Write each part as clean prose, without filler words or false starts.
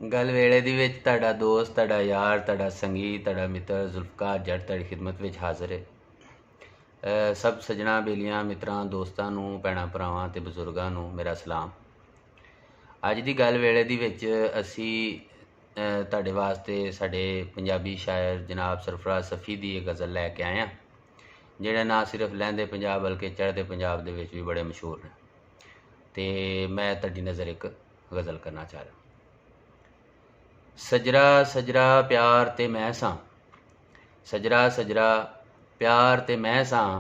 गल वेले दी विच तुहाडा दोस्त, तुहाडा यार, तुहाडा संगी, तुहाडा मित्र जुल्फकार जट तुहाडी खिदमत विच हाज़र है। सब सज्जणा बेलियां मित्रां दोस्तां नूं भैणां भरावां ते बजुर्गां नूं मेरा सलाम। अज दी गल वेले दी विच असी तुहाडे वास्ते साडे पंजाबी शायर जनाब सरफराज सफ़ी दी इक गज़ल लैके आए हां, जिहड़े ना सिर्फ लैंदे पंजाब बल्कि चढ़दे पंजाब दे विच भी बड़े मशहूर ने। ते मैं तुहाडी नज़र एक गज़ल करना चाह रहा। सजरा सजरा प्यार ते मैं सां, सजरा सजरा प्यार ते मैं सां,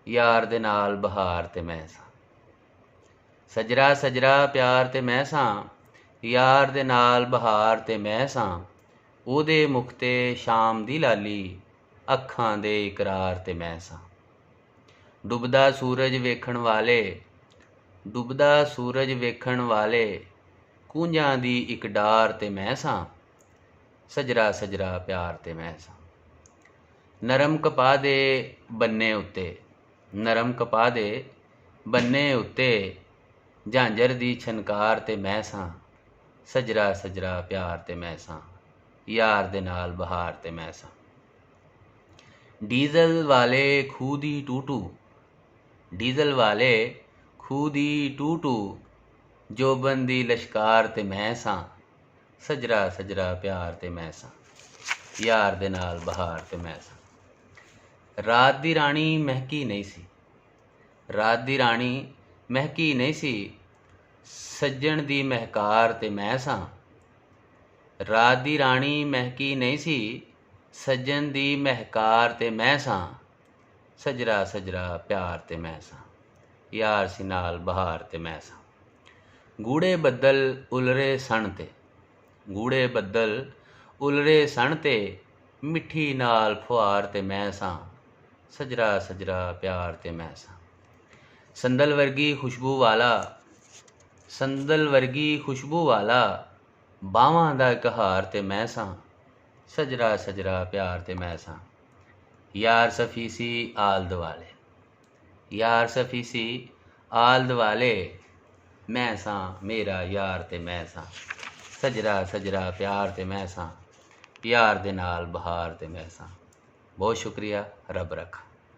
यार दे नाल बहार ते मैं सां। सजरा सजरा प्यार ते मैं सां, यार दे नाल बहार ते मैं सां। ओहदे मुख ते शाम दी लाली, अखां दे इकरार ते मैं सां। डुबदा सूरज वेखण वाले, डुबदा सूरज वेखण वाले, कूंजां दी इक डार ते मैं सां। सजरा सजरा प्यार ते मैं सां। नरम कपा दे बन्ने उत्ते, नरम कपा दे बन्ने उत्ते, झांझर दी छनकार ते मैं सां। सजरा सजरा प्यार ते मैं सां, यार दे नाल बहार ते मैं सां। डीजल वाले खूह दी टूटू, डीजल वाले खूह दी टूटू, जोबन दी लश्कार ते मैं सां। सजरा सजरा प्यार ते मैं सां, यार दे नाल बहार ते मैं सां। रात दी राणी महकी नहीं सी, रात दी राणी महकी नहीं सी, सज्जण दी महकार ते मैं सां। रात दी राणी महकी नहीं सी, सज्जन दी महकार ते मैं सां। सजरा सजरा प्यार ते मैं सां, यार सी नाल बहार ते मैं सां। गूड़े बदल उलरे सन ते, गूड़े बदल उलरे सन ते, मिट्ठी नाल फुहार ते मैं सां। सजरा सजरा प्यार ते मैं सां। संदल वर्गी खुशबू वाला, संदल वर्गी खुशबू वाला, बावां दा इक हार ते मैं सां। सजरा सजरा प्यार ते मैं सां। यार सफ़ी सी आल दवाले, यार सफ़ी सी आल दवाले, मैं सां मेरा यार ते मैं सां। सजरा सजरा प्यार ते मैं सां, यार दे नाल बहार ते मैं सां। बहुत शुक्रिया, रब रखा।